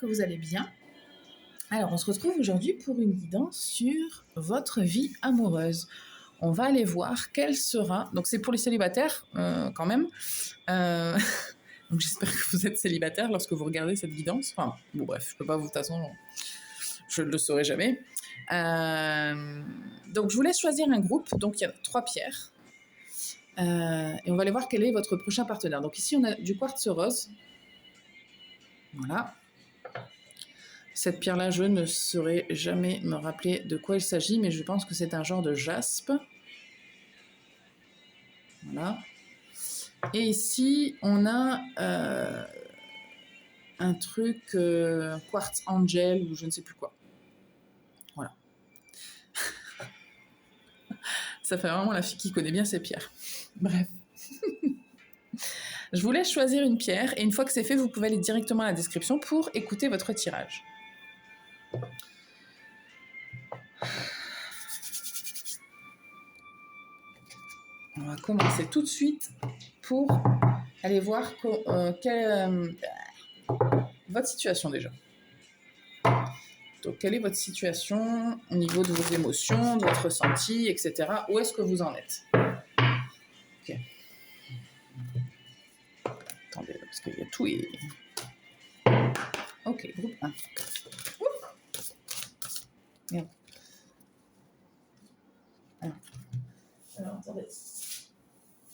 que vous allez bien. Alors, on se retrouve aujourd'hui pour une guidance sur votre vie amoureuse. On va aller voir quelle sera... Donc, c'est pour les célibataires, quand même. Euh, Donc, j'espère que vous êtes célibataire lorsque vous regardez cette guidance. Enfin, bon, bref, je peux pas vous... De toute façon, je ne le saurai jamais. Donc, je vous laisse choisir un groupe. Donc, il y a 3 pierres. Et on va aller voir quel est votre prochain partenaire. Donc, ici, on a du quartz rose. Voilà. Cette pierre-là, je ne saurais jamais me rappeler de quoi il s'agit, mais je pense que c'est un genre de jaspe. Voilà. Et ici, on a un truc quartz angel ou je ne sais plus quoi. Voilà. Ça fait vraiment la fille qui connaît bien ses pierres. Bref. Je vous laisse choisir une pierre et une fois que c'est fait, vous pouvez aller directement à la description pour écouter votre tirage. On va commencer tout de suite pour aller voir votre situation déjà. Donc, quelle est votre situation au niveau de vos émotions, de votre ressenti, etc. Où est-ce que vous en êtes? Ok. Attendez, parce qu'il y a tout et... Ok, groupe 1. Merde. Alors, attendez.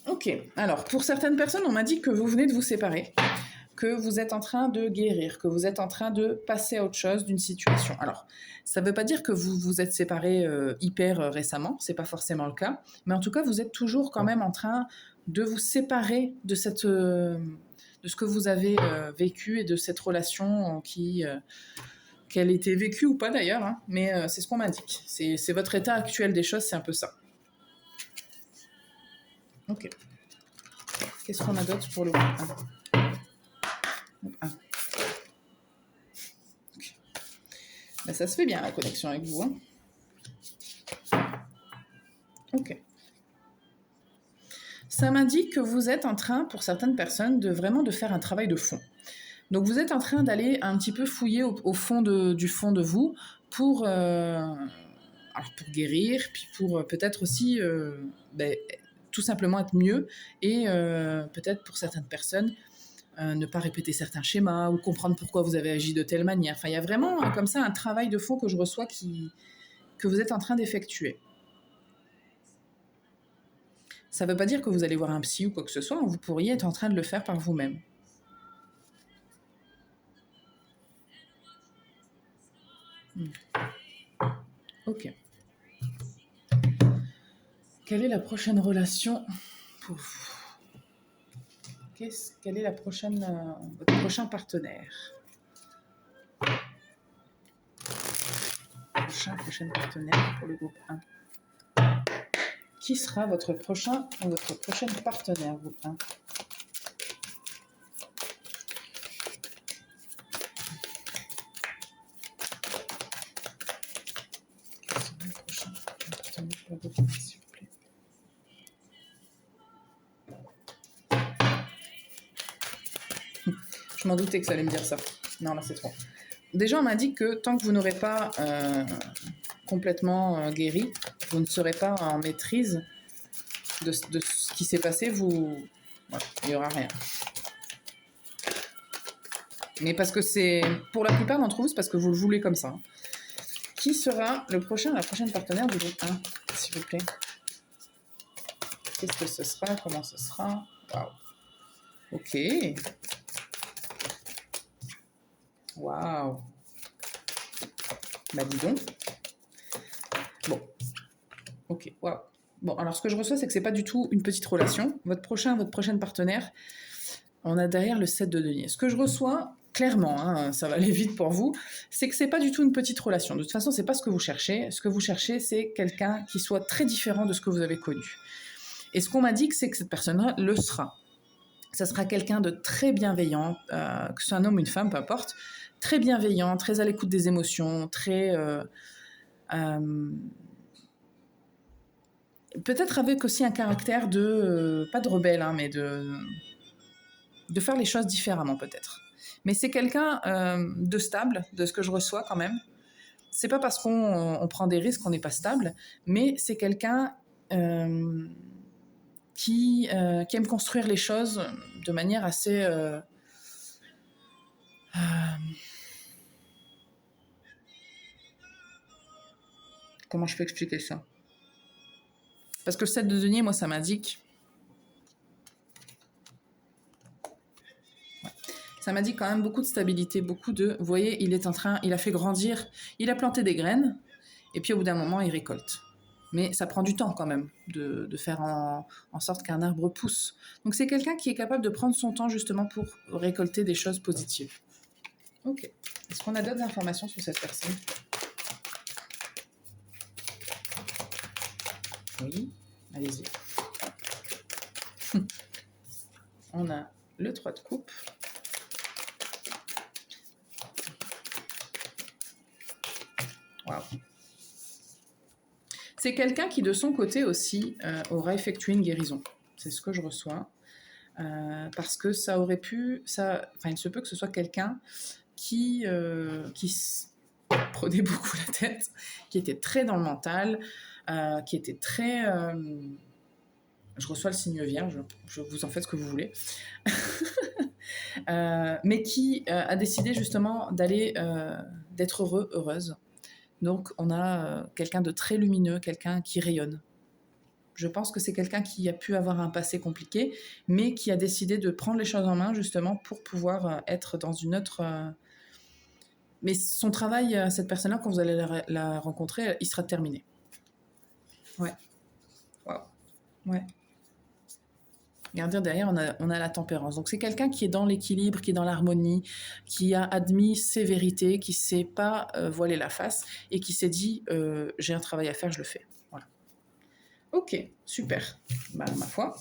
Ok, alors, pour certaines personnes, on m'a dit que vous venez de vous séparer, que vous êtes en train de guérir, que vous êtes en train de passer à autre chose d'une situation. Alors, ça ne veut pas dire que vous vous êtes séparés hyper récemment, c'est pas forcément le cas, mais en tout cas, vous êtes toujours quand même en train de vous séparer de cette... de ce que vous avez vécu et de cette relation qu'elle était vécue ou pas d'ailleurs, hein, mais c'est ce qu'on m'indique. C'est votre état actuel des choses, c'est un peu ça. Ok. Qu'est-ce qu'on a d'autre pour le groupe 1 okay. Ben, ça se fait bien la connexion avec vous. Hein. Ok. Ça m'indique que vous êtes en train, pour certaines personnes, de vraiment de faire un travail de fond. Donc vous êtes en train d'aller un petit peu fouiller au fond du fond de vous pour guérir, puis pour peut-être aussi tout simplement être mieux et peut-être pour certaines personnes ne pas répéter certains schémas ou comprendre pourquoi vous avez agi de telle manière. Enfin, il y a vraiment comme ça un travail de fond que je reçois que vous êtes en train d'effectuer. Ça ne veut pas dire que vous allez voir un psy ou quoi que ce soit, vous pourriez être en train de le faire par vous-même. Ok. Quelle est la prochaine relation pour vous? Quel est votre prochain partenaire? Prochain partenaire pour le groupe 1. Qui sera votre prochaine partenaire, groupe 1? Quels sont les prochains partenaires pour le groupe 1, s'il vous plaît? Je m'en doutais que ça allait me dire ça. Non, là, c'est trop. Déjà, on m'indique que tant que vous n'aurez pas complètement guéri, vous ne serez pas en maîtrise de ce qui s'est passé, il n'y aura rien. Mais parce que c'est, pour la plupart d'entre vous, c'est parce que vous le voulez comme ça. Qui sera la prochaine partenaire du groupe 1, s'il vous plaît? Qu'est-ce que ce sera? Comment ce sera? Waouh. Ok. Waouh. Bah dis donc. Bon. Ok, waouh. Bon, alors ce que je reçois, c'est que c'est pas du tout une petite relation. Votre prochaine partenaire, on a derrière le 7 de denier. Ce que je reçois, clairement, hein, ça va aller vite pour vous, c'est que c'est pas du tout une petite relation. De toute façon, c'est pas ce que vous cherchez. Ce que vous cherchez, c'est quelqu'un qui soit très différent de ce que vous avez connu. Et ce qu'on m'a dit, c'est que cette personne-là le sera. Ça sera quelqu'un de très bienveillant, que ce soit un homme ou une femme, peu importe, très bienveillant, très à l'écoute des émotions, très... peut-être avec aussi un caractère de... pas de rebelle, hein, mais de faire les choses différemment, peut-être. Mais c'est quelqu'un de stable, de ce que je reçois quand même. C'est pas parce qu'on prend des risques qu'on n'est pas stable, mais c'est quelqu'un qui aime construire les choses de manière assez... comment je peux expliquer ça? Parce que le 7 de denier, moi, ça m'indique... Ça m'indique quand même beaucoup de stabilité, beaucoup de... Vous voyez, il a fait grandir, il a planté des graines, et puis au bout d'un moment, il récolte. Mais ça prend du temps quand même de faire en sorte qu'un arbre pousse. Donc c'est quelqu'un qui est capable de prendre son temps justement pour récolter des choses positives. Ok. Est-ce qu'on a d'autres informations sur cette personne? Oui, allez-y. On a le 3 de coupe. Waouh. C'est quelqu'un qui, de son côté aussi, aura effectué une guérison. C'est ce que je reçois. Parce que ça aurait pu... il se peut que ce soit quelqu'un qui prenait beaucoup la tête, qui était très dans le mental, qui était très... je reçois le signe vierge, vous en faites ce que vous voulez. Mais qui a décidé justement d'être heureuse. Donc on a quelqu'un de très lumineux, quelqu'un qui rayonne. Je pense que c'est quelqu'un qui a pu avoir un passé compliqué, mais qui a décidé de prendre les choses en main justement pour pouvoir être dans une autre... Mais son travail, cette personne-là, quand vous allez la rencontrer, il sera terminé. Ouais. Waouh. Ouais. Regardez, derrière, on a la tempérance. Donc c'est quelqu'un qui est dans l'équilibre, qui est dans l'harmonie, qui a admis ses vérités, qui ne s'est pas voilé la face et qui s'est dit j'ai un travail à faire, je le fais. Voilà. Ok, super. Bah, ma foi.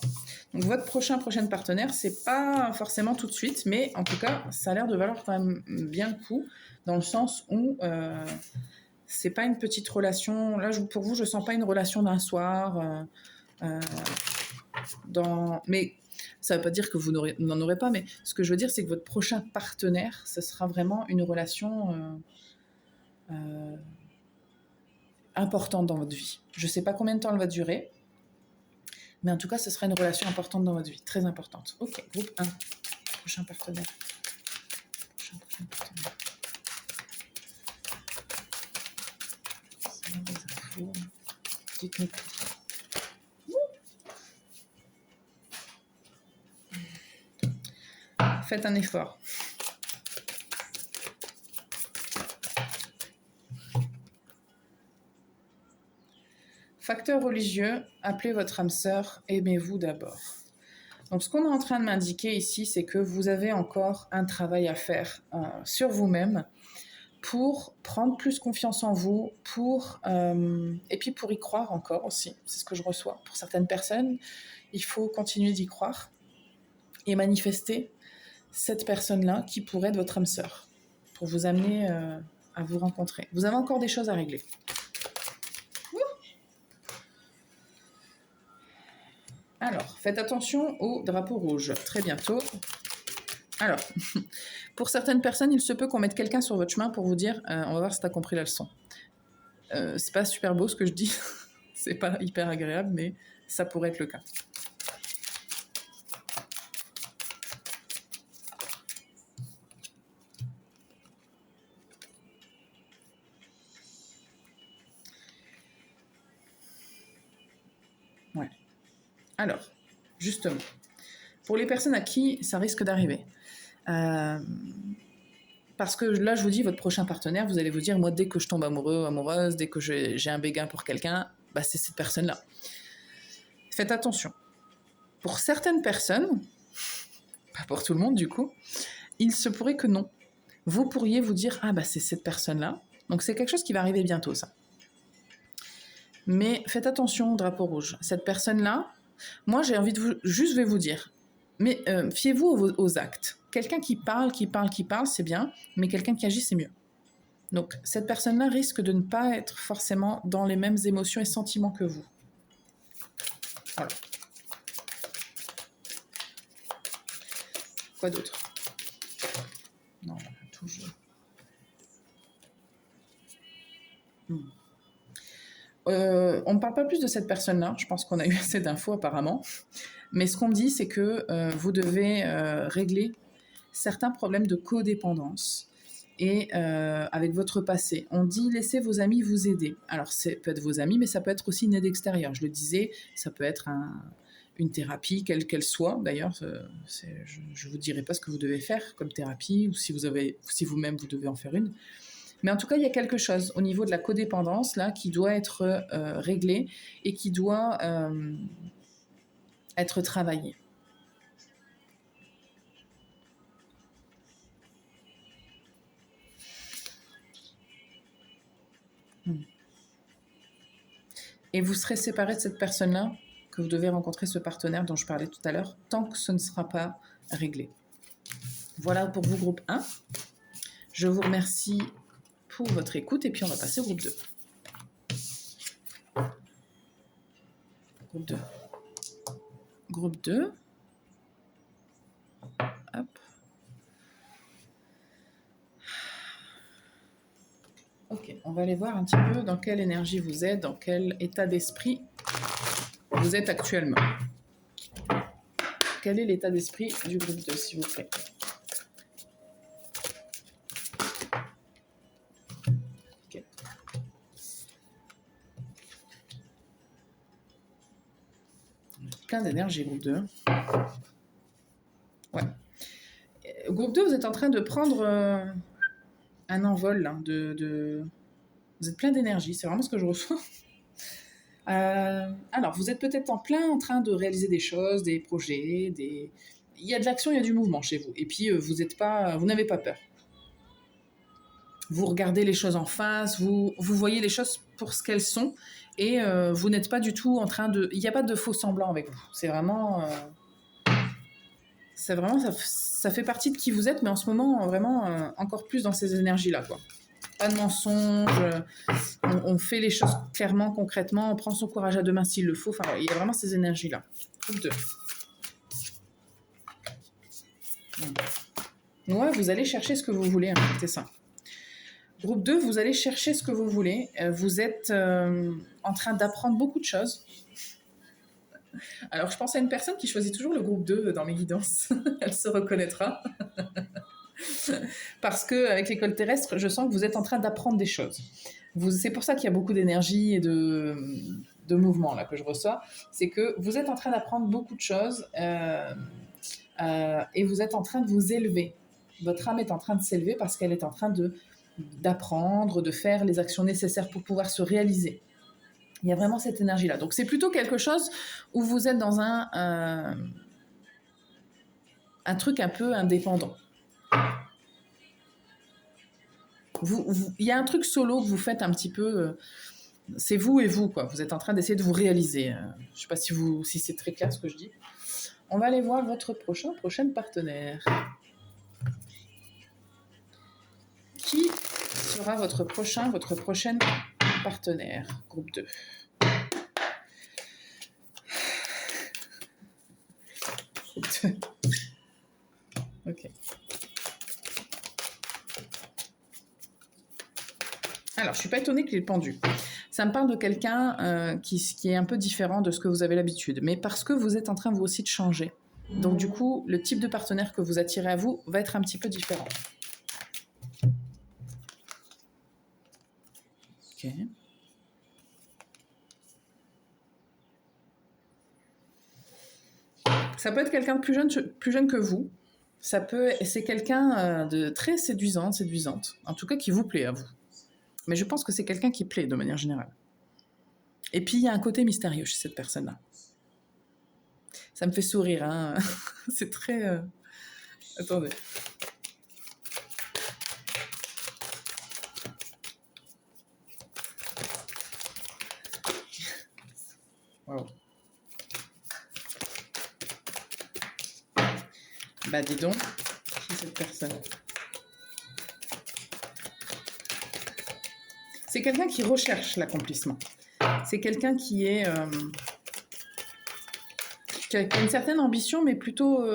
Donc votre prochaine partenaire, c'est pas forcément tout de suite, mais en tout cas, ça a l'air de valoir quand même bien le coup, dans le sens où c'est pas une petite relation. Là, pour vous, je sens pas une relation d'un soir. Mais ça ne veut pas dire que vous n'en aurez pas, mais ce que je veux dire, c'est que votre prochain partenaire, ce sera vraiment une relation importante dans votre vie. Je ne sais pas combien de temps elle va durer, mais en tout cas, ce sera une relation importante dans votre vie, très importante. Ok, groupe 1, prochain partenaire. Prochain partenaire. C'est des infos. Dites-nous. Faites un effort. Facteur religieux, appelez votre âme sœur, aimez-vous d'abord. Donc ce qu'on est en train de m'indiquer ici, c'est que vous avez encore un travail à faire sur vous-même pour prendre plus confiance en vous, et puis pour y croire encore aussi. C'est ce que je reçois. Pour certaines personnes, il faut continuer d'y croire et manifester cette personne-là qui pourrait être votre âme sœur pour vous amener à vous rencontrer. Vous avez encore des choses à régler. Alors, faites attention au drapeau rouge très bientôt. Alors, pour certaines personnes, il se peut qu'on mette quelqu'un sur votre chemin pour vous dire on va voir si tu as compris la leçon. C'est pas super beau ce que je dis, c'est pas hyper agréable, mais ça pourrait être le cas. Ouais. Alors, justement, pour les personnes à qui ça risque d'arriver, parce que là, je vous dis, votre prochain partenaire, vous allez vous dire, moi, dès que je tombe amoureux, amoureuse, dès que j'ai un béguin pour quelqu'un, bah, c'est cette personne-là. Faites attention. Pour certaines personnes, pas pour tout le monde du coup, il se pourrait que non. Vous pourriez vous dire, ah bah c'est cette personne-là. Donc c'est quelque chose qui va arriver bientôt, ça. Mais faites attention au drapeau rouge. Cette personne-là, moi j'ai envie de vous... Juste je vais vous dire, mais fiez-vous aux actes. Quelqu'un qui parle, c'est bien, mais quelqu'un qui agit, c'est mieux. Donc cette personne-là risque de ne pas être forcément dans les mêmes émotions et sentiments que vous. Voilà. Quoi d'autre? Non, toujours. On ne parle pas plus de cette personne-là. Je pense qu'on a eu assez d'infos apparemment. Mais ce qu'on me dit, c'est que vous devez régler certains problèmes de codépendance et avec votre passé. On dit laissez vos amis vous aider. Alors, ça peut être vos amis, mais ça peut être aussi une aide extérieure. Je le disais, ça peut être une thérapie, quelle qu'elle soit. D'ailleurs, je ne vous dirai pas ce que vous devez faire comme thérapie ou si vous-même vous devez en faire une. Mais en tout cas, il y a quelque chose au niveau de la codépendance là qui doit être réglé et qui doit être travaillé. Et vous serez séparé de cette personne-là, que vous devez rencontrer ce partenaire dont je parlais tout à l'heure, tant que ce ne sera pas réglé. Voilà pour vous, groupe 1. Je vous remercie pour votre écoute et puis on va passer au groupe 2. Groupe 2. Groupe 2. Hop. Ok, on va aller voir un petit peu dans quelle énergie vous êtes, dans quel état d'esprit vous êtes actuellement. Quel est l'état d'esprit du groupe 2, s'il vous plaît? Okay. Plein d'énergie, groupe 2. Ouais. Groupe 2, vous êtes en train de prendre un envol. Là, Vous êtes plein d'énergie, c'est vraiment ce que je reçois. Alors, vous êtes peut-être en train de réaliser des choses, des projets, il y a de l'action, il y a du mouvement chez vous. Et puis, vous n'avez pas peur. Vous regardez les choses en face, vous voyez les choses pour ce qu'elles sont, et vous n'êtes pas du tout en train de... Il n'y a pas de faux semblant avec vous. C'est vraiment... ça fait partie de qui vous êtes, mais en ce moment, vraiment, encore plus dans ces énergies-là, quoi. Pas de mensonges, on fait les choses clairement, concrètement, on prend son courage à deux mains s'il le faut. Enfin, il y a vraiment ces énergies-là. Groupe 2. Ouais, vous allez chercher ce que vous voulez, hein, c'est ça. Groupe 2, vous allez chercher ce que vous voulez. Vous êtes en train d'apprendre beaucoup de choses. Alors, je pense à une personne qui choisit toujours le groupe 2 dans mes guidances. Elle se reconnaîtra. Parce qu'avec l'école terrestre, je sens que vous êtes en train d'apprendre des choses. C'est pour ça qu'il y a beaucoup d'énergie et de mouvement là, que je reçois. C'est que vous êtes en train d'apprendre beaucoup de choses et vous êtes en train de vous élever. Votre âme est en train de s'élever parce qu'elle est en train d'apprendre, de faire les actions nécessaires pour pouvoir se réaliser. Il y a vraiment cette énergie-là. Donc c'est plutôt quelque chose où vous êtes dans un truc un peu indépendant. Il y a un truc solo que vous faites un petit peu... c'est vous et vous, quoi. Vous êtes en train d'essayer de vous réaliser. Je ne sais pas si c'est très clair ce que je dis. On va aller voir votre prochain partenaire. Qui sera votre prochaine partenaire? Groupe 2. Groupe 2. Ok. Alors, je ne suis pas étonnée qu'il ait pendu. Ça me parle de quelqu'un qui est un peu différent de ce que vous avez l'habitude, mais parce que vous êtes en train, vous aussi, de changer. Donc, du coup, le type de partenaire que vous attirez à vous va être un petit peu différent. Ok. Ça peut être quelqu'un de plus jeune que vous. C'est quelqu'un de très séduisante. En tout cas, qui vous plaît à vous. Mais je pense que c'est quelqu'un qui plaît de manière générale. Et puis, il y a un côté mystérieux chez cette personne-là. Ça me fait sourire, hein. C'est très... Attendez. Wow. Bah, dis donc, qui est cette personne? C'est quelqu'un qui recherche l'accomplissement. C'est quelqu'un qui a une certaine ambition, mais plutôt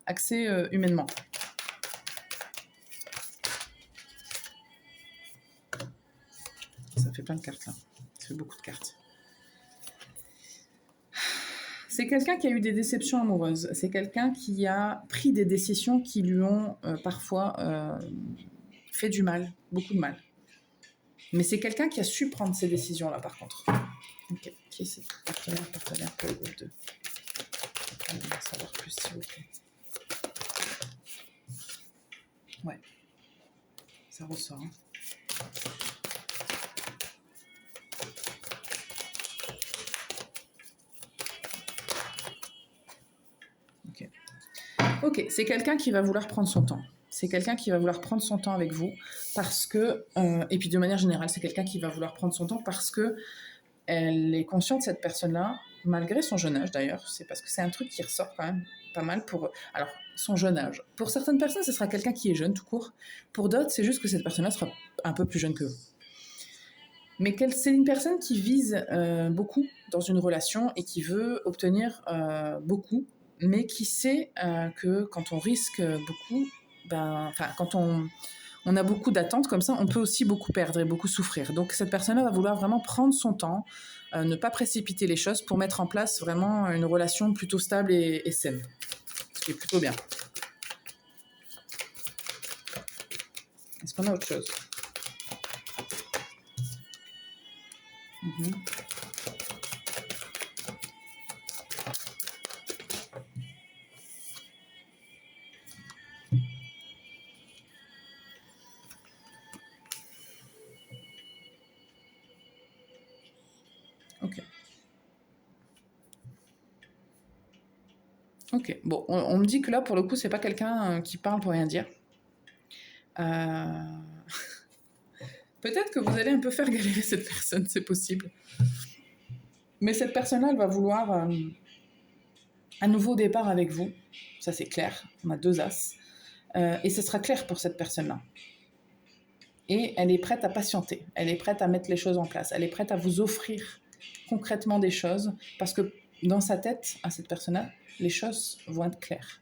axée humainement. ça fait plein de cartes là. Ça fait beaucoup de cartes. C'est quelqu'un qui a eu des déceptions amoureuses. C'est quelqu'un qui a pris des décisions qui lui ont parfois fait du mal, beaucoup de mal. Mais c'est quelqu'un qui a su prendre ces décisions-là, par contre. Ok, qui est ce partenaire pour le groupe 2? On va en savoir plus, s'il vous plaît. Ouais, ça ressort. Hein. Ok, c'est quelqu'un qui va vouloir prendre son temps. C'est quelqu'un qui va vouloir prendre son temps avec vous parce que, et puis de manière générale, c'est quelqu'un qui va vouloir prendre son temps parce que elle est consciente, cette personne-là, malgré son jeune âge d'ailleurs, c'est parce que c'est un truc qui ressort quand même pas mal pour... Alors, son jeune âge. Pour certaines personnes, ce sera quelqu'un qui est jeune tout court. Pour d'autres, c'est juste que cette personne-là sera un peu plus jeune que vous. Mais c'est une personne qui vise beaucoup dans une relation et qui veut obtenir beaucoup, mais qui sait que quand on risque beaucoup, quand on a beaucoup d'attentes comme ça, on peut aussi beaucoup perdre et beaucoup souffrir. Donc cette personne-là va vouloir vraiment prendre son temps, ne pas précipiter les choses pour mettre en place vraiment une relation plutôt stable et saine. Ce qui est plutôt bien. Est-ce qu'on a autre chose? Ok. Ok. Bon, on me dit que là, pour le coup, c'est pas quelqu'un qui parle pour rien dire. Peut-être que vous allez un peu faire galérer cette personne, c'est possible. Mais cette personne-là, elle va vouloir un nouveau départ avec vous. Ça, c'est clair. On a 2 as. Et ce sera clair pour cette personne-là. Et elle est prête à patienter. Elle est prête à mettre les choses en place. Elle est prête à vous offrir concrètement des choses parce que dans sa tête, à cette personne-là, les choses vont être claires.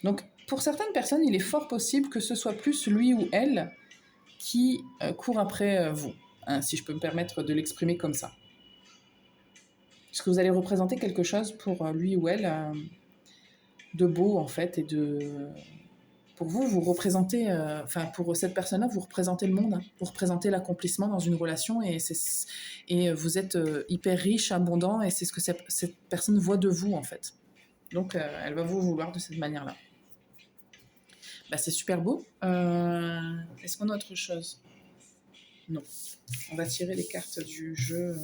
Donc, pour certaines personnes, il est fort possible que ce soit plus lui ou elle qui court après vous, hein, si je peux me permettre de l'exprimer comme ça. Parce que vous allez représenter quelque chose pour lui ou elle de beau, en fait, et de... Pour vous, vous représentez... pour cette personne-là, vous représentez le monde, hein. Vous représentez l'accomplissement dans une relation, et vous êtes hyper riche, abondant, et c'est ce que cette personne voit de vous, en fait. Donc, elle va vous vouloir de cette manière-là. C'est super beau. Est-ce qu'on a autre chose? Non. On va tirer les cartes du jeu.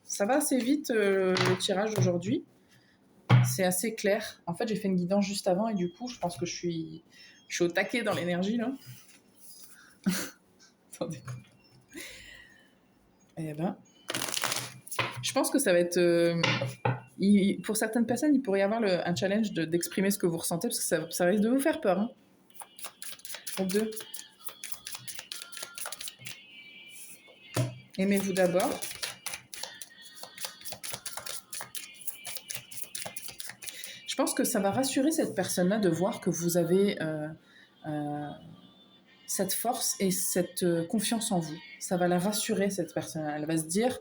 Ça va assez vite, le tirage aujourd'hui. C'est assez clair. En fait, j'ai fait une guidance juste avant et du coup, je pense que je suis au taquet dans l'énergie, là. Attendez. Eh ben, je pense que ça va être... pour certaines personnes, il pourrait y avoir un challenge d'exprimer ce que vous ressentez parce que ça risque de vous faire peur. Hein. Donc, 2. Aimez-vous d'abord. Je pense que ça va rassurer cette personne-là de voir que vous avez cette force et cette confiance en vous. Ça va la rassurer, cette personne-là. Elle va se dire,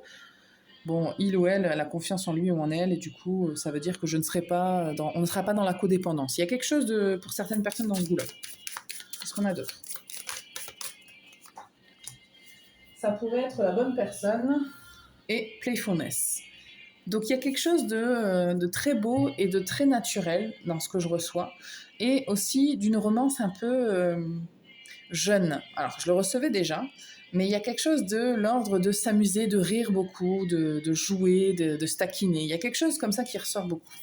bon, il ou elle a confiance en lui ou en elle, et du coup, ça veut dire que on ne sera pas dans la codépendance. Il y a quelque chose pour certaines personnes dans ce goût-là. Qu'est-ce qu'on a d'autre? Ça pourrait être la bonne personne et playfulness. Donc il y a quelque chose de très beau et de très naturel dans ce que je reçois, et aussi d'une romance un peu jeune. Alors je le recevais déjà, mais il y a quelque chose de l'ordre de s'amuser, de rire beaucoup, de jouer, de se taquiner. Il y a quelque chose comme ça qui ressort beaucoup.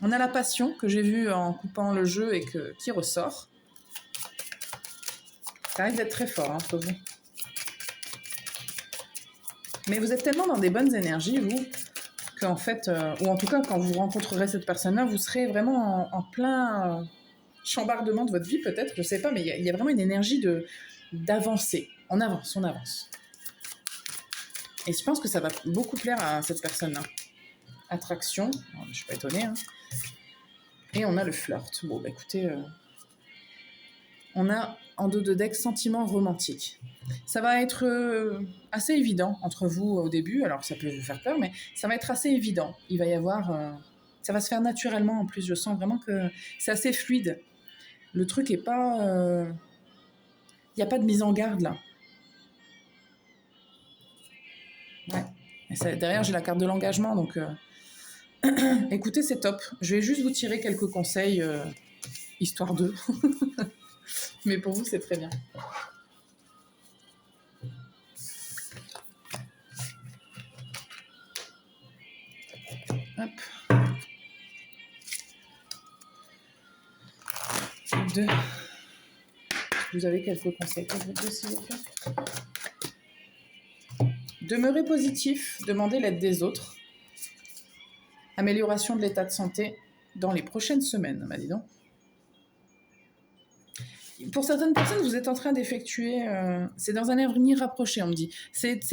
On a la passion que j'ai vue en coupant le jeu et qui ressort. Ça risque d'être très fort, hein, pour vous. Mais vous êtes tellement dans des bonnes énergies, vous, qu'en fait, ou en tout cas, quand vous rencontrerez cette personne-là, vous serez vraiment en plein chambardement de votre vie, peut-être, je sais pas, mais il y a vraiment une énergie d'avancer. On avance, on avance. Et je pense que ça va beaucoup plaire à cette personne-là. Attraction, je ne suis pas étonnée, hein. Et on a le flirt. Bon, écoutez, on a en dos de deck sentiments romantiques. Ça va être assez évident entre vous au début, alors ça peut vous faire peur, mais ça va être assez évident. Il va y avoir... ça va se faire naturellement en plus, je sens vraiment que c'est assez fluide. Le truc est pas... il n'y a pas de mise en garde là. Ouais. Et ça, derrière j'ai la carte de l'engagement, donc... écoutez, c'est top. Je vais juste vous tirer quelques conseils, histoire d'eux. Mais pour vous, c'est très bien. Hop. 2. Vous avez quelques conseils pour vous deux, s'il vous plaît. Demeurez positif, demandez l'aide des autres. Amélioration de l'état de santé dans les prochaines semaines, m'a dit donc. Pour certaines personnes, vous êtes en train d'effectuer... c'est dans un avenir rapproché, on me dit. Cette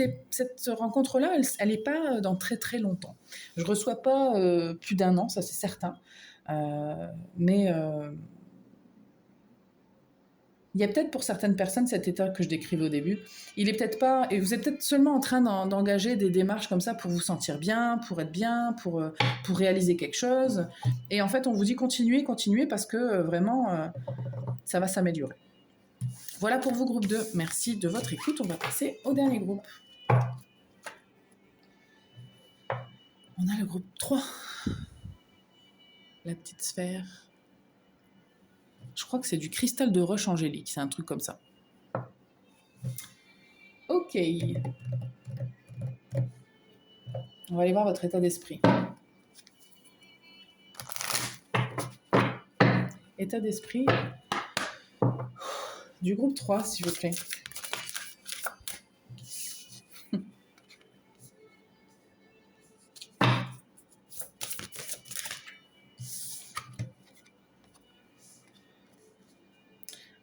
rencontre-là, elle n'est pas dans très très longtemps. Je ne reçois pas plus d'1 an, ça c'est certain. Mais... il y a peut-être pour certaines personnes cet état que je décrivais au début. Il est peut-être pas... Et vous êtes peut-être seulement en train d'engager des démarches comme ça pour vous sentir bien, pour être bien, pour réaliser quelque chose. Et en fait, on vous dit continuez, continuez, parce que vraiment, ça va s'améliorer. Voilà pour vous, groupe 2. Merci de votre écoute. On va passer au dernier groupe. On a le groupe 3. La petite sphère. Je crois que c'est du cristal de roche angélique. C'est un truc comme ça. Ok. On va aller voir votre état d'esprit. État d'esprit du groupe 3, s'il vous plaît.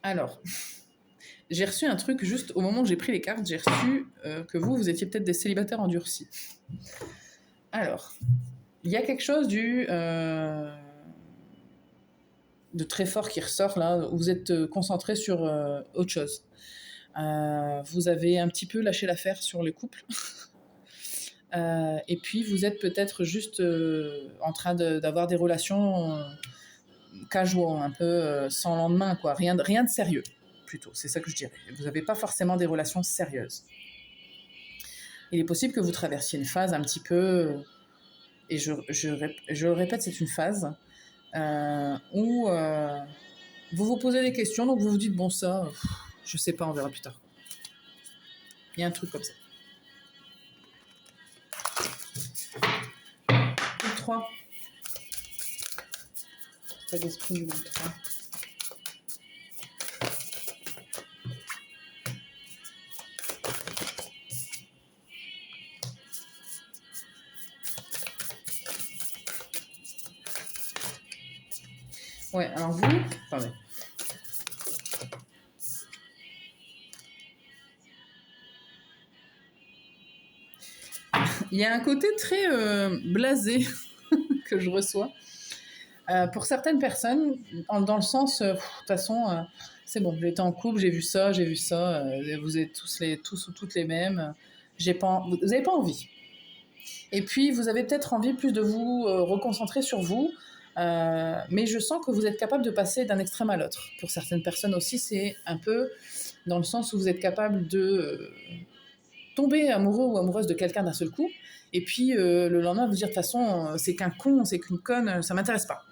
Alors, j'ai reçu un truc juste au moment où j'ai pris les cartes, j'ai reçu que vous étiez peut-être des célibataires endurcis. Alors, il y a quelque chose de très fort qui ressort là, où vous êtes concentré sur autre chose. Vous avez un petit peu lâché l'affaire sur le couple. Et puis vous êtes peut-être juste en train d'avoir des relations casual, un peu sans lendemain, quoi. Rien de sérieux, plutôt, c'est ça que je dirais. Vous n'avez pas forcément des relations sérieuses. Il est possible que vous traversiez une phase un petit peu, et je le répète, c'est une phase où vous vous posez des questions, donc vous vous dites, bon ça, je sais pas, on verra plus tard. Il y a un truc comme ça. 3. Pas d'esprit du groupe 3. Ouais, alors vous... Attendez. Il y a un côté très blasé que je reçois. Pour certaines personnes, dans le sens, de toute façon, c'est bon, j'ai été en couple, j'ai vu ça, vous êtes tous ou toutes les mêmes, vous n'avez pas envie. Et puis, vous avez peut-être envie plus de vous reconcentrer sur vous, mais je sens que vous êtes capable de passer d'un extrême à l'autre. Pour certaines personnes aussi, c'est un peu dans le sens où vous êtes capable de tomber amoureux ou amoureuse de quelqu'un d'un seul coup, et puis le lendemain, vous dire de toute façon, c'est qu'un con, c'est qu'une conne, ça m'intéresse pas.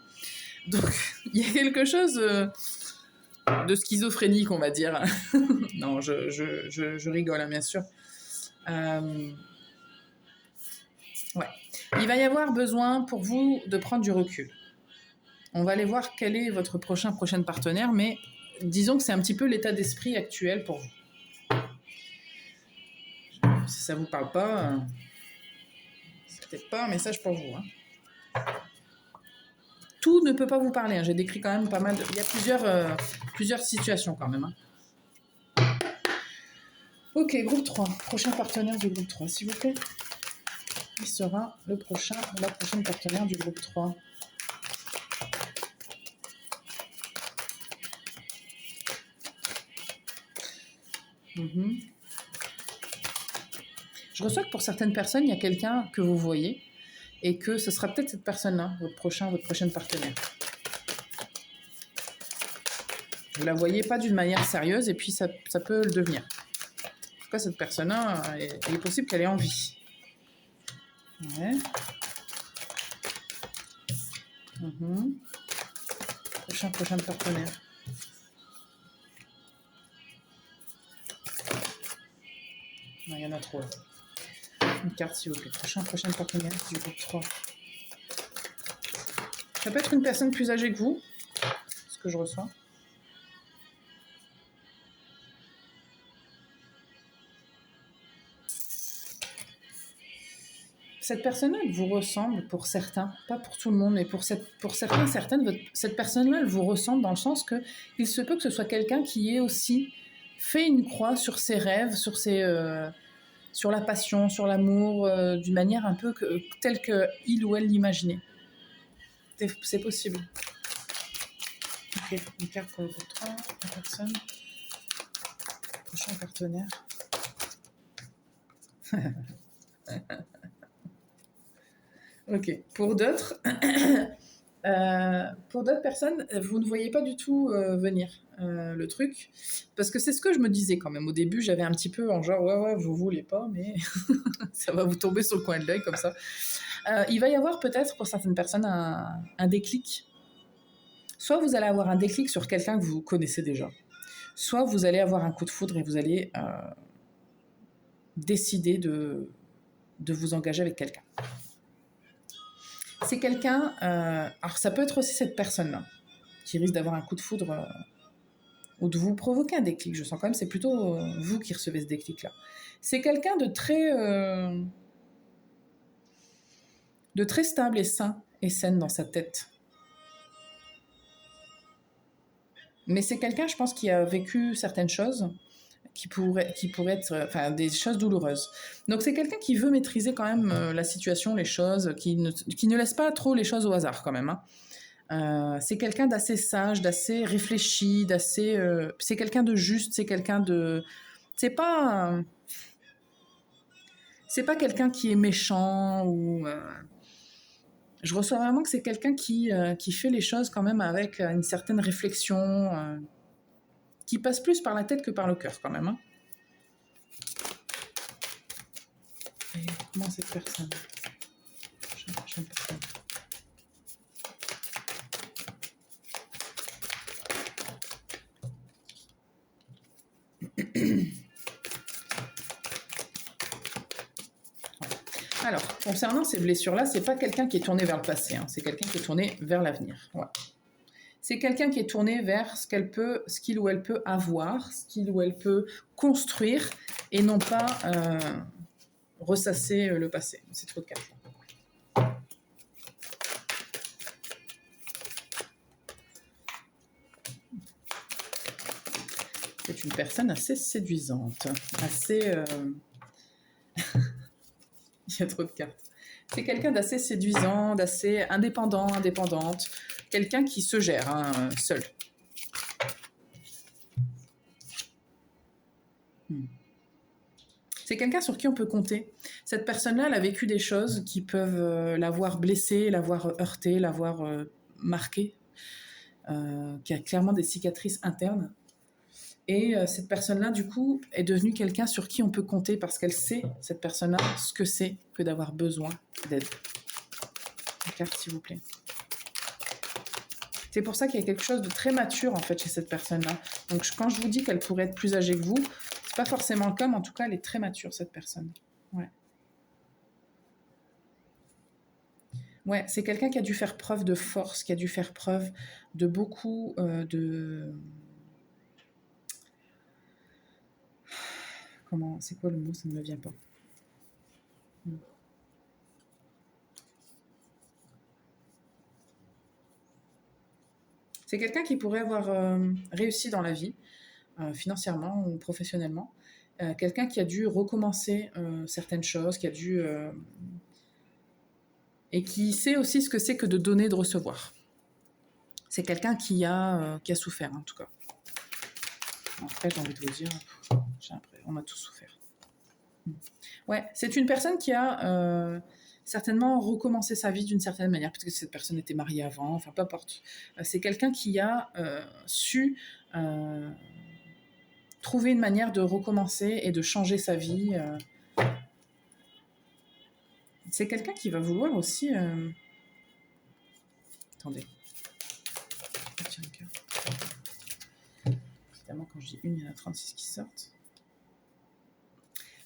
Donc, il y a quelque chose de schizophrénique, on va dire. Non, je rigole, hein, bien sûr. Ouais. Il va y avoir besoin pour vous de prendre du recul. On va aller voir quel est votre prochaine partenaire, mais disons que c'est un petit peu l'état d'esprit actuel pour vous. Si ça vous parle pas, c'est peut-être pas un message pour vous. Hein. Tout ne peut pas vous parler. Hein. J'ai décrit quand même pas mal. Il y a plusieurs situations quand même. Hein. Ok, groupe 3. Prochain partenaire du groupe 3, s'il vous plaît. Qui sera la prochaine partenaire du groupe 3? Mhm. Je reçois que pour certaines personnes, il y a quelqu'un que vous voyez et que ce sera peut-être cette personne-là, votre prochaine partenaire. Vous ne la voyez pas d'une manière sérieuse et puis ça peut le devenir. En tout cas, cette personne-là, il est possible qu'elle ait envie. Ouais. Mhm. Prochain partenaire. Non, il y en a trop là. Une carte s'il vous plaît. Prochain partenaire du groupe 3. Ça peut être une personne plus âgée que vous, ce que je reçois. Cette personne-là, elle vous ressemble pour certains, pas pour tout le monde, mais pour certains, certaines, cette personne-là, elle vous ressemble dans le sens que il se peut que ce soit quelqu'un qui ait aussi fait une croix sur ses rêves, sur la passion, sur l'amour, d'une manière un peu telle qu'il ou elle l'imaginait. C'est possible. Ok, une carte pour le groupe 3, une personne. Prochain partenaire. Ok, pour d'autres, personnes, vous ne voyez pas du tout venir le truc, parce que c'est ce que je me disais quand même. Au début, j'avais un petit peu en genre, ouais, vous voulez pas, mais ça va vous tomber sur le coin de l'œil comme ça. Il va y avoir peut-être pour certaines personnes un déclic. Soit vous allez avoir un déclic sur quelqu'un que vous connaissez déjà, soit vous allez avoir un coup de foudre et vous allez décider de vous engager avec quelqu'un. C'est quelqu'un, alors ça peut être aussi cette personne-là, qui risque d'avoir un coup de foudre ou de vous provoquer un déclic. Je sens quand même c'est plutôt vous qui recevez ce déclic-là. C'est quelqu'un de très stable et sain et saine dans sa tête. Mais c'est quelqu'un, je pense, qui a vécu certaines choses qui pourraient être des choses douloureuses. Donc c'est quelqu'un qui veut maîtriser quand même la situation, les choses, qui ne laisse pas trop les choses au hasard quand même. C'est quelqu'un d'assez sage, d'assez réfléchi, c'est quelqu'un de juste, c'est quelqu'un de... C'est pas quelqu'un qui est méchant ou... Je ressens vraiment que c'est quelqu'un qui fait les choses quand même avec une certaine réflexion, qui passe plus par la tête que par le cœur quand même. Et comment cette personne? Prochaine personne. Alors, concernant ces blessures-là, c'est pas quelqu'un qui est tourné vers le passé, c'est quelqu'un qui est tourné vers l'avenir. Ouais. C'est quelqu'un qui est tourné vers ce qu'il ou elle peut avoir, ce qu'il ou elle peut construire, et non pas ressasser le passé. C'est trop de cartes. C'est une personne assez séduisante, assez... Il y a trop de cartes. C'est quelqu'un d'assez séduisant, d'assez indépendante, quelqu'un qui se gère seul. C'est quelqu'un sur qui on peut compter. Cette personne-là, elle a vécu des choses qui peuvent l'avoir blessée, l'avoir heurtée, l'avoir marquée, qui a clairement des cicatrices internes. Et cette personne-là, du coup, est devenue quelqu'un sur qui on peut compter parce qu'elle sait, cette personne-là, ce que c'est que d'avoir besoin d'aide. Une carte, s'il vous plaît. C'est pour ça qu'il y a quelque chose de très mature, en fait, chez cette personne-là. Donc, quand je vous dis qu'elle pourrait être plus âgée que vous, c'est pas forcément le cas, mais en tout cas, elle est très mature, cette personne. Ouais. Ouais, c'est quelqu'un qui a dû faire preuve de force, qui a dû faire preuve de beaucoup de... C'est quoi le mot? Ça ne me vient pas. C'est quelqu'un qui pourrait avoir réussi dans la vie, financièrement ou professionnellement. Quelqu'un qui a dû recommencer certaines choses, qui a dû... et qui sait aussi ce que c'est que de donner et de recevoir. C'est quelqu'un qui a souffert, en tout cas. Après, j'ai envie de vous dire, on a tous souffert. Ouais, c'est une personne qui a certainement recommencé sa vie d'une certaine manière. Peut-être que cette personne était mariée avant, enfin peu importe. C'est quelqu'un qui a su trouver une manière de recommencer et de changer sa vie. C'est quelqu'un qui va vouloir aussi... Attendez. Tiens, une carte. Évidemment, quand je dis une, il y en a 36 qui sortent.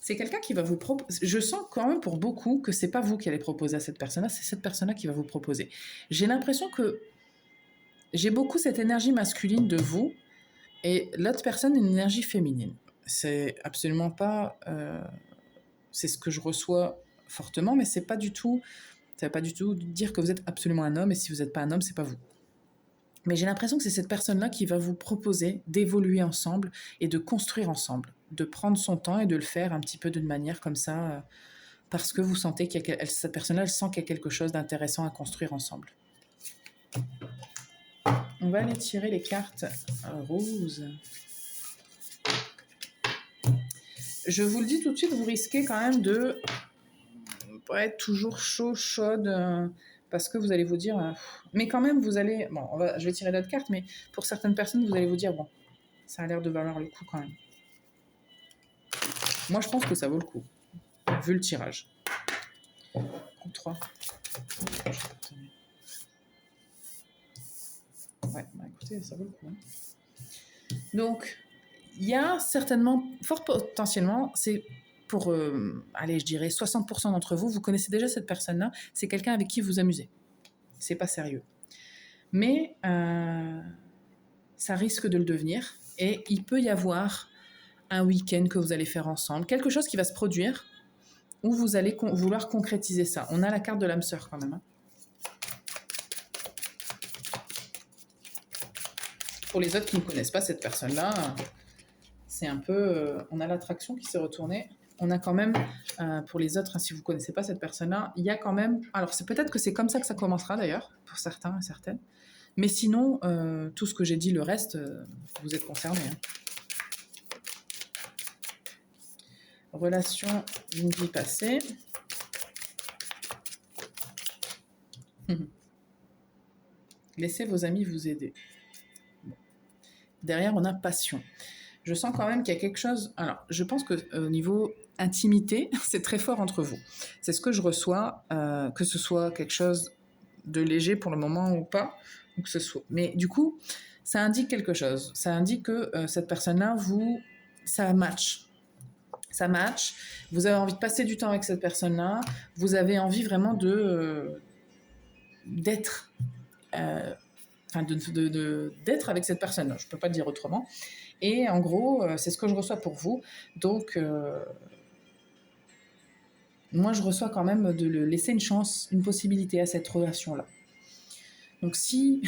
C'est quelqu'un qui va vous proposer... Je sens quand même pour beaucoup que c'est pas vous qui allez proposer à cette personne-là, c'est cette personne-là qui va vous proposer. J'ai l'impression que j'ai beaucoup cette énergie masculine de vous et l'autre personne une énergie féminine. C'est absolument pas... c'est ce que je reçois fortement, mais c'est pas du tout... Ça ne veut pas du tout dire que vous êtes absolument un homme et si vous n'êtes pas un homme, c'est pas vous. Mais j'ai l'impression que c'est cette personne-là qui va vous proposer d'évoluer ensemble et de construire ensemble, de prendre son temps et de le faire un petit peu d'une manière comme ça, parce que vous sentez que cette personne-là, elle sent qu'il y a quelque chose d'intéressant à construire ensemble. On va aller tirer les cartes roses. Je vous le dis tout de suite, vous risquez quand même de pas être toujours chaude, parce que vous allez vous dire... mais quand même, vous allez... Bon, je vais tirer d'autres cartes, mais pour certaines personnes, vous allez vous dire, bon, ça a l'air de valoir le coup quand même. Moi, je pense que ça vaut le coup, vu le tirage. Coup 3. Ouais, bah écoutez, ça vaut le coup. Hein. Donc, il y a certainement, fort potentiellement, c'est pour, allez, je dirais 60% d'entre vous, vous connaissez déjà cette personne-là, c'est quelqu'un avec qui vous amusez. C'est pas sérieux. Mais ça risque de le devenir et il peut y avoir un week-end que vous allez faire ensemble, quelque chose qui va se produire où vous allez vouloir concrétiser ça. On a la carte de l'âme sœur quand même. Hein. Pour les autres qui ne connaissent pas cette personne-là, c'est un peu... on a l'attraction qui s'est retournée. On a quand même, pour les autres, hein, si vous ne connaissez pas cette personne-là, il y a quand même... Alors, c'est peut-être que c'est comme ça que ça commencera d'ailleurs, pour certains et certaines. Mais sinon, tout ce que j'ai dit, le reste, vous êtes concernés. Hein. Relation d'une vie passée. Laissez vos amis vous aider. Bon. Derrière, on a passion. Je sens quand même qu'il y a quelque chose... Alors, je pense qu'au niveau intimité, c'est très fort entre vous. C'est ce que je reçois, que ce soit quelque chose de léger pour le moment ou pas, ou que ce soit... Mais du coup, ça indique quelque chose. Ça indique que cette personne-là, ça match. Ça match. Vous avez envie de passer du temps avec cette personne-là. Vous avez envie vraiment d'être... d'être avec cette personne-là. Je ne peux pas le dire autrement. Et en gros, c'est ce que je reçois pour vous. Donc, moi, je reçois quand même de le laisser une chance, une possibilité à cette relation-là. Donc, si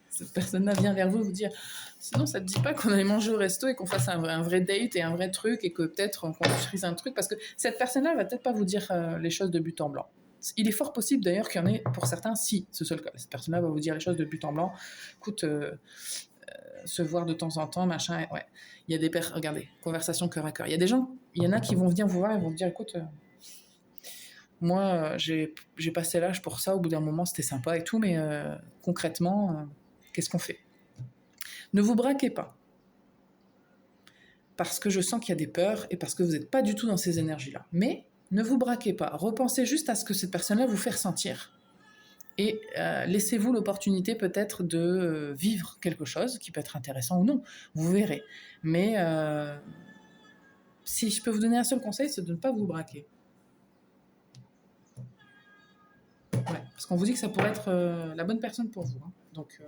cette personne-là vient vers vous dire « Sinon, ça ne te dit pas qu'on aille manger au resto et qu'on fasse un vrai date et un vrai truc et que peut-être on construise un truc ?» Parce que cette personne-là ne va peut-être pas vous dire les choses de but en blanc. Il est fort possible d'ailleurs qu'il y en ait pour certains, si ce soit le cas. Cette personne-là va vous dire les choses de but en blanc. Écoute... se voir de temps en temps, machin, ouais. Il y a des regardez, conversation cœur à cœur. Il y a des gens, il y en a qui vont venir vous voir et vont vous dire, écoute, moi, j'ai passé l'âge pour ça, au bout d'un moment, c'était sympa et tout, mais concrètement, qu'est-ce qu'on fait? Ne vous braquez pas. Parce que je sens qu'il y a des peurs et parce que vous n'êtes pas du tout dans ces énergies-là. Mais ne vous braquez pas. Repensez juste à ce que cette personne-là vous fait ressentir. Et laissez-vous l'opportunité peut-être de vivre quelque chose qui peut être intéressant ou non, vous verrez. Mais si je peux vous donner un seul conseil, c'est de ne pas vous braquer. Ouais, parce qu'on vous dit que ça pourrait être la bonne personne pour vous. Hein. Donc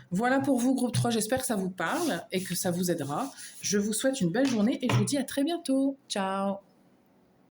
voilà pour vous, groupe 3, j'espère que ça vous parle et que ça vous aidera. Je vous souhaite une belle journée et je vous dis à très bientôt. Ciao!